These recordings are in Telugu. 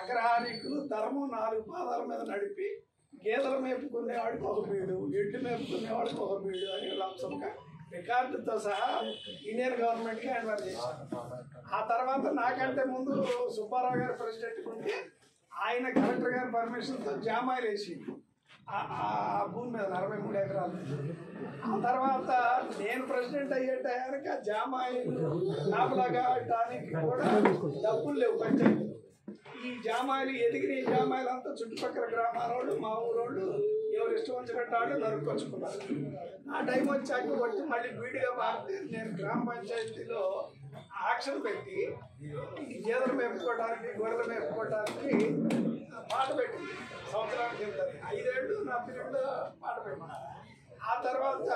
అగ్రహారీకులు తరము 4 పాదాల మీద నడిపి గేదెలు మేపుకునేవాడికి 1 బీడు, ఎడ్లు మేపుకునేవాడికి 1 బీడు అని లంసంగా రికార్డుతో సహా ఇండియన్ గవర్నమెంట్కి హ్యాండ్ ఓవర్ చేశారు. ఆ తర్వాత నాకంటే ముందు సుబ్బారావు గారు ప్రెసిడెంట్ ఉంటే ఆయన కలెక్టర్ గారి పర్మిషన్తో జామాయిలు వేసి ఆ భూమి మీద 63 ఎకరాలు. ఆ తర్వాత నేను ప్రెసిడెంట్ అయ్యే టయానికి ఆ జామాయిలు కాపలాగా దానికి కూడా డబ్బులు లేవు పంచాయతీ. ఈ జామాయిలు ఎదిగిన ఈ జామాయిలు అంతా చుట్టుపక్కల గ్రామాల వాళ్ళు మా ఊరోళ్ళు ఎవరు ఇష్టం వచ్చినట్టు వాళ్ళు నరుక్కొచ్చుకున్నారు. ఆ టైం వచ్చాక కొట్టి మళ్ళీ వీడిగా మారితే నేను గ్రామ పంచాయతీలో ఆక్షన్ పెట్టి గేదెలు మేపుకోవడానికి గొర్రెలు మేపుకోవడానికి పాట పెట్టింది. సంవత్సరానికి 5 ఏళ్ళు నా పీరియడ్లో పాట పెట్టిన. ఆ తర్వాత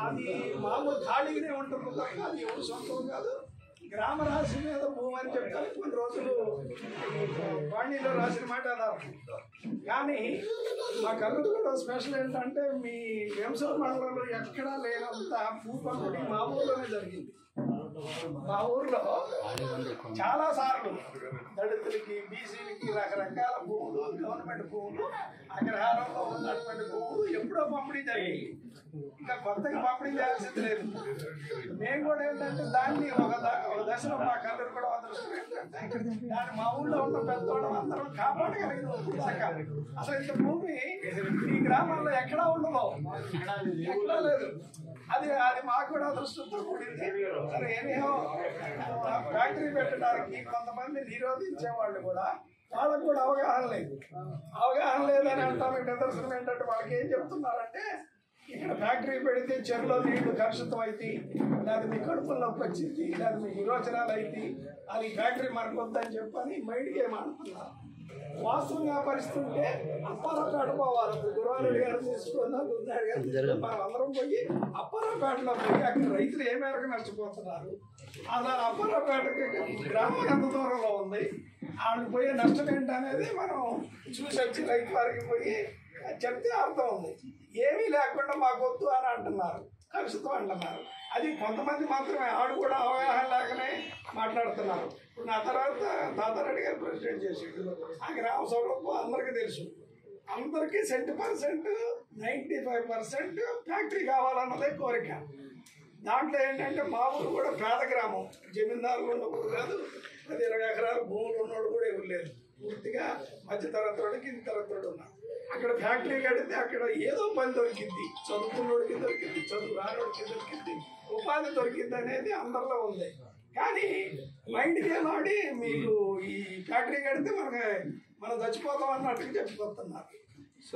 అది మామూలు ఖాళీగానే ఉంటుంది తప్ప అది ఎవరు సొంతం కాదు. గ్రామ రాశి మీద భూమి అని చెప్తారు. కొన్ని రోజులు వాణిలో రాసిన మాట అన్నారు. కానీ మా కల్లూరులో స్పెషల్ ఏంటంటే మీ వెంసూరు మండలంలో ఎక్కడా లేనంత భూ పంపిణీ మా ఊర్లోనే జరిగింది. మా ఊర్లో చాలా సార్లు దళితులకి, బీసీలకి రకరకాల భూములు, గవర్నమెంట్ భూములు, అగ్రహారంలో ఉన్నటువంటి భూములు ఎప్పుడో పంపిణీ జరిగింది. ఇంకా కొత్తగా పంపిణీ చేయాల్సింది లేదు. మేము కూడా ఏంటంటే దాన్ని ఒక దశలో మా కల్లూరు కూడా అదృష్టం ఏంటంటే దాన్ని మా ఊళ్ళో ఉన్న పెద్దవాళ్ళం అందరం కాపాడగలిగిన. అసలు ఇంత భూమి ఈ గ్రామాల్లో ఎక్కడా ఉండదు, ఎక్కడా లేదు. అది మాకు కూడా అదృష్టంతో కూడింది. సరే ఏమేమో ఫ్యాక్టరీ పెట్టడానికి కొంతమంది నిరోధించే వాళ్ళు కూడా వాళ్ళకు కూడా అవగాహన లేదు. అవగాహన లేదని అంటానికి నిదర్శనం ఏంటంటే వాళ్ళకి ఏం చెప్తున్నారంటే ఇక్కడ ఫ్యాక్టరీ పెడితే చెరువులో నీళ్లు కలుషితం అయితే, లేదా మీ కడుపులో నొప్పి వచ్చింది, లేదా మీ విరోచనాలు అయితే అది ఫ్యాక్టరీ మనకొద్దని చెప్పని మైండ్ గేమ్ ఆడుతున్నారు. వాస్తవంగా పరిస్థితుంటే అప్పారాపేట పోవాలి. గురువారెడ్డి గారు తీసుకున్నా, గురునాయుడు గారు మనం అందరం పోయి అప్పారాపేటలో పోయి అక్కడ రైతులు ఏ మేరకు నష్టపోతున్నారు, అలా అప్పారాపేటకి గ్రామం ఎంత దూరంలో ఉంది, వాళ్ళకి పోయే నష్టం ఏంటనేది మనం చూసి వచ్చి రైతు వారికి పోయి చెప్తే అర్థం ఉంది. ఏమీ లేకుండా మాకు వద్దు అని అంటున్నారు, కలుషితం అంటున్నారు. అది కొంతమంది మాత్రమే, ఆడు కూడా అవగాహన లేకనే మాట్లాడుతున్నారు. ఇప్పుడు నా తర్వాత తాతారెడ్డి గారు ప్రెసిడెంట్ చేసాడు. ఆ గ్రామ సభలో అందరికీ తెలుసు, అందరికీ 100% 95% ఫ్యాక్టరీ కావాలన్నదే కోరిక. దాంట్లో ఏంటంటే మా ఊరు కూడా పేద గ్రామం, జమీందారులు ఉన్న ఊరు కాదు, 20 ఎకరాలు భూములు ఉన్నోడు కూడా ఎవరు లేరు. పూర్తిగా మధ్యతరగతి కింది తరగతి ఉన్నారు. అక్కడ ఫ్యాక్టరీ కడితే అక్కడ ఏదో పని దొరికింది, చదువుకున్నోడికి దొరికింది, చదువు రానోడికి దొరికింది, ఉపాధి దొరికింది అనేది అందరిలో ఉంది. కానీ మైండ్ గేమ్ ఆడి మీకు ఈ ఫ్యాక్టరీ కడితే మనం చచ్చిపోతాం అన్నట్టుగా చెప్పిపోతున్నారు.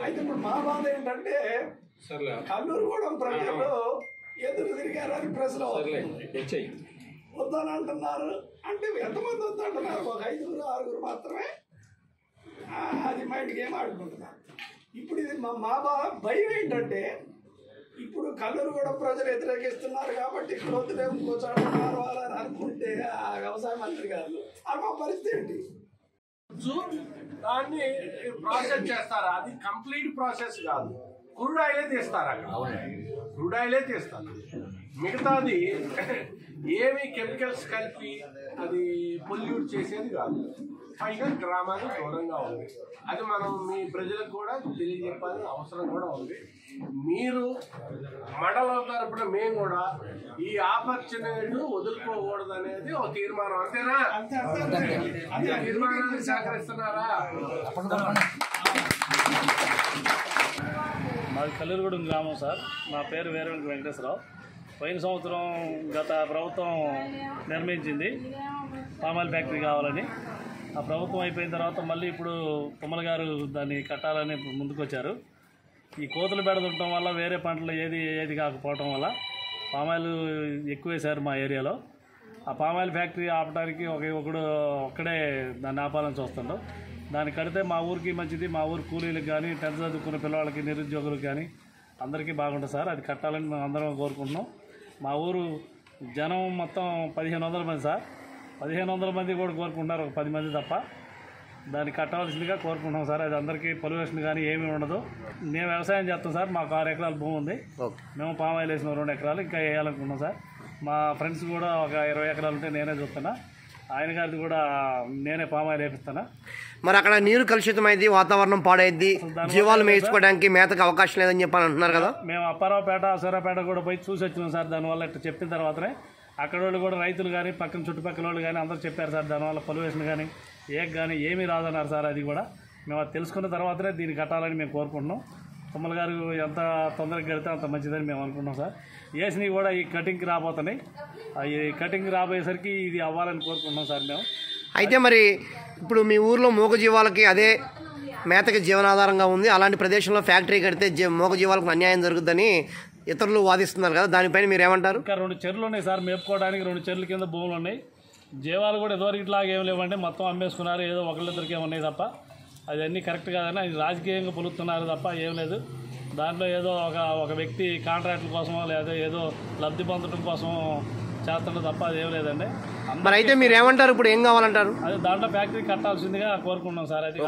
అయితే ఇప్పుడు మా బాధ ఏంటంటే కల్లూరుగూడెం ప్రజలు ఎదురు తిరిగారని ప్రశ్న వద్దని అంటున్నారు. అంటే ఎంతమంది వద్దంటున్నారు? ఒక 5, 6 మాత్రమే అది మైండ్ గేమ్ ఆడుకుంటున్నారు. ఇప్పుడు ఇది మా భయం ఏంటంటే ఇప్పుడు కల్లూరుగూడెం ప్రజలు వ్యతిరేకిస్తున్నారు కాబట్టి ఇక్కడ వద్దులేము ఇంకోసారి మారవాలని అనుకుంటే ఆ వ్యవసాయ మంత్రి గారు అది మా పరిస్థితి ఏంటి? దాన్ని ప్రాసెస్ చేస్తారా? అది కంప్లీట్ ప్రాసెస్ కాదు, క్రూడ్ ఆయిలే తీస్తారు. అక్కడ క్రూడ్ ఆయిలే తీస్తారు. మిగతాది ఏమి కెమికల్స్ కలిపి అది పొల్యూట్ చేసేది కాదు. పైగా గ్రామానికి దూరంగా ఉంది. అది మనం మీ ప్రజలకు కూడా తెలియజెప్పాల్సిన అవసరం కూడా ఉంది. మీరు మండలం తరపున మేము కూడా ఈ ఆపర్చునిటీ వదులుకోకూడదు అనేది ఒక తీర్మానం. అంతేనా? తీర్మానాన్ని సహకరిస్తున్నారా? మాది కల్లూరుగూడెం గ్రామం సార్. నా పేరు వీరవెంకట వెంకటేశ్వరరావు. పోయిన సంవత్సరం గత ప్రభుత్వం నిర్మించింది పామాయిల్ ఫ్యాక్టరీ కావాలని. ఆ ప్రభుత్వం అయిపోయిన తర్వాత మళ్ళీ ఇప్పుడు తుమ్మల గారు దాన్ని కట్టాలని ముందుకు వచ్చారు. ఈ కోతులు బెడతుండటం వల్ల వేరే పంటలు ఏది కాకపోవటం వల్ల పామాయిల్ ఎక్కువ వేశారు మా ఏరియాలో. ఆ పామాయిల్ ఫ్యాక్టరీ ఆపడానికి ఒక్కడే దాన్ని ఆపాలని చూస్తుండో. దాన్ని కడితే మా ఊరికి మంచిది, మా ఊరు కూలీలకు కానీ, 10th చదువుకున్న పిల్లవాళ్ళకి, నిరుద్యోగులకు కానీ అందరికీ బాగుంటుంది సార్. అది కట్టాలని మేము అందరం కోరుకుంటున్నాం. మా ఊరు జనం మొత్తం 1500 మంది సార్. 1500 మంది కూడా కోరుకుంటున్నారు, ఒక 10 మంది తప్ప. దాన్ని కట్టవలసిందిగా కోరుకుంటున్నాం సార్. అది అందరికీ పొల్యూషన్ కానీ ఏమీ ఉండదు. మేము వ్యవసాయం చేస్తాం సార్. మాకు 6 ఎకరాల భూమి ఉంది. మేము పామాయిల్ వేసిన 2 ఎకరాలు ఇంకా వేయాలనుకున్నాం సార్. మా ఫ్రెండ్స్ కూడా ఒక 20 ఎకరాలు ఉంటే నేనే చూస్తున్నా. ఆయన గారిది కూడా నేనే పామాయిల్ వేపిస్తాను. మరి అక్కడ నీరు కలుషితమైంది, వాతావరణం పాడైంది, జీవాలు మేయించుకోవడానికి మేతకు అవకాశం లేదని చెప్పి అంటున్నారు కదా. మేము అప్పారావుపేట సూర్యాపేట కూడా పోయి చూసి వచ్చినాం సార్. దానివల్ల ఇట్లా చెప్పిన తర్వాతనే అక్కడ వాళ్ళు కూడా రైతులు కానీ పక్కన చుట్టుపక్కల వాళ్ళు కానీ అందరూ చెప్పారు సార్. దానివల్ల పొల్యూషన్ కానీ కానీ ఏమీ రాదన్నారు సార్. అది కూడా మేము అది తెలుసుకున్న తర్వాతనే దీన్ని కట్టాలని మేము కోరుకుంటున్నాం. తుమ్మల గారు ఎంత తొందరగా కడితే అంత మంచిదని మేము అనుకుంటున్నాం సార్. వేసినవి కూడా ఈ కటింగ్కి రాబోతున్నాయి. ఈ కటింగ్ రాబోయేసరికి ఇది అవ్వాలని కోరుకుంటున్నాం సార్ మేము. అయితే మరి ఇప్పుడు మీ ఊర్లో మూగజీవాలకి అదే మేతకి జీవనాధారంగా ఉంది. అలాంటి ప్రదేశంలో ఫ్యాక్టరీ కడితే మూగజీవాలకు అన్యాయం జరుగుతుందని ఇతరులు వాదిస్తున్నారు కదా, దానిపైన మీరు ఏమంటారు? ఇంకా 2 చెర్లు ఉన్నాయి సార్ మేపుకోవడానికి. 2 చెర్ల కింద భూములు ఉన్నాయి. జీవాలు కూడా ఎదువరకు ఇట్లాగా ఏం లేవంటే మొత్తం అమ్మేసుకున్నారు. ఏదో ఒకళ్ళిద్దరికే ఉన్నాయి తప్ప అవన్నీ కరెక్ట్ కాదని అది రాజకీయంగా పొలుతున్నారు తప్ప ఏం లేదు. దాంట్లో ఏదో ఒక వ్యక్తి కాంట్రాక్టుల కోసమో లేదా ఏదో లబ్ధి పొందడం కోసం చేస్తున్నారు తప్ప అదేం లేదండి. మరి అయితే మీరు ఏమంటారు? ఇప్పుడు ఏం కావాలంటారు? అదే దాంట్లో ఫ్యాక్టరీ కట్టాల్సిందిగా కోరుకుంటున్నాం సార్. అది